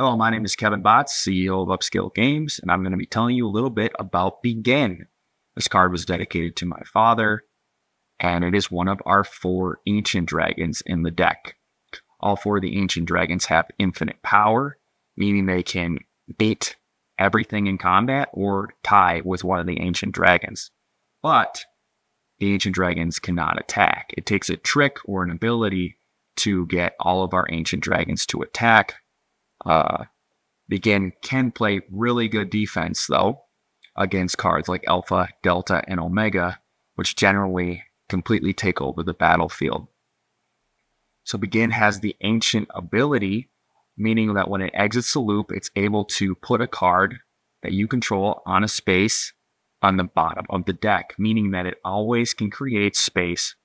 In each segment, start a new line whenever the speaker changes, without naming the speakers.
Hello, my name is Kevin Botts, CEO of Upscale Games, and I'm going to be telling you a little bit about Begin. This card was dedicated to my father, and it is one of our 4 ancient dragons in the deck. All 4 of the ancient dragons have infinite power, meaning they can beat everything in combat or tie with one of the ancient dragons. But the ancient dragons cannot attack. It takes a trick or an ability to get all of our ancient dragons to attack. Begin can play really good defense, though, against cards like Alpha, Delta, and Omega, which generally completely take over the battlefield. So Begin has the ancient ability, meaning that when it exits the loop, it's able to put a card that you control on a space on the bottom of the deck, meaning that it always can create space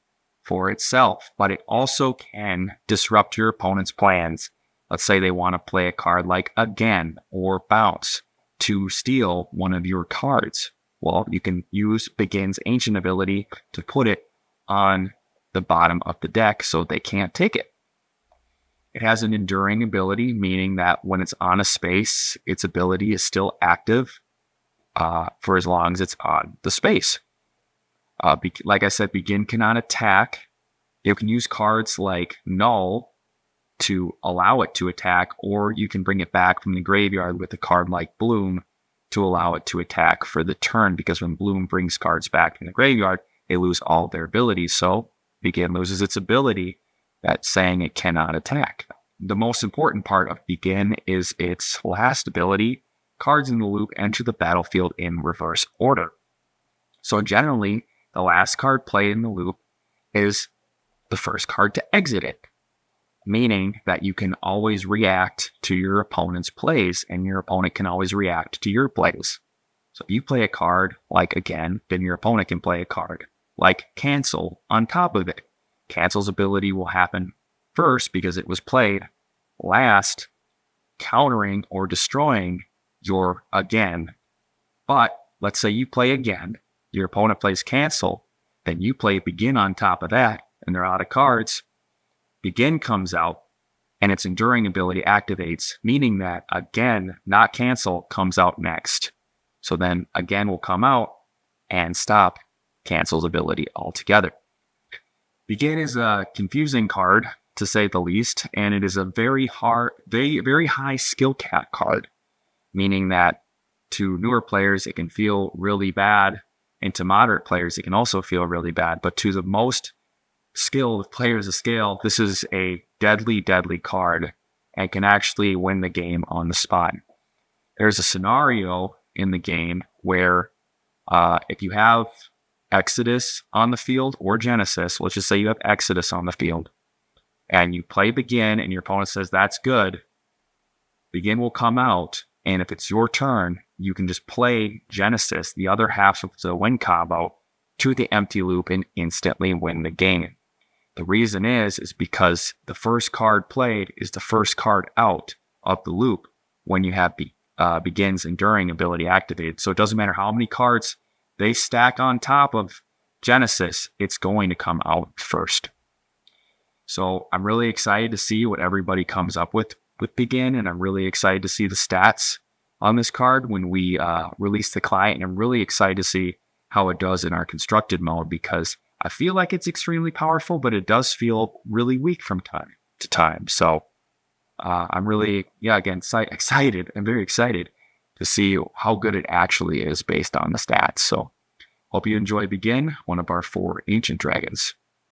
for itself, but it also can disrupt your opponent's plans. Let's say they want to play a card like Again or Bounce to steal one of your cards. Well, you can use Begin's ancient ability to put it on the bottom of the deck so they can't take it. It has an enduring ability, meaning that when it's on a space, its ability is still active for as long as it's on the space. Like I said, Begin cannot attack. You can use cards like Null to allow it to attack, or you can bring it back from the graveyard with a card like Bloom to allow it to attack for the turn, because when Bloom brings cards back from the graveyard, they lose all their abilities. So Begin loses its ability, that's saying it cannot attack. The most important part of Begin is its last ability. Cards in the loop enter the battlefield in reverse order. So generally, the last card played in the loop is the first card to exit it, meaning that you can always react to your opponent's plays, and your opponent can always react to your plays. So if you play a card like Again, then your opponent can play a card like Cancel on top of it. Cancel's ability will happen first because it was played last, countering or destroying your Again. But let's say you play Again, your opponent plays Cancel, then you play Begin on top of that, and they're out of cards. Begin comes out, and its enduring ability activates, meaning that Again, not Cancel, comes out next. So then Again will come out and stop Cancel's ability altogether. Begin is a confusing card, to say the least, and it is a very high skill cap card, meaning that to newer players, it can feel really bad, and to moderate players, it can also feel really bad. But to the most skilled players of Scale, this is a deadly, deadly card and can actually win the game on the spot. There's a scenario in the game where if you have Exodus on the field or Genesis, let's just say you have Exodus on the field, and you play Begin and your opponent says that's good, Begin will come out, and if it's your turn, you can just play Genesis, the other half of the win combo, to the empty loop and instantly win the game. The reason is because the first card played is the first card out of the loop when you have Begin's enduring ability activated. So it doesn't matter how many cards they stack on top of Genesis, it's going to come out first. So I'm really excited to see what everybody comes up with Begin, and I'm really excited to see the stats on this card when we release the client, and I'm really excited to see how it does in our constructed mode, because I feel like it's extremely powerful, but it does feel really weak from time to time. So I'm really, excited. I'm very excited to see how good it actually is based on the stats. So hope you enjoy Begin, one of our 4 ancient dragons.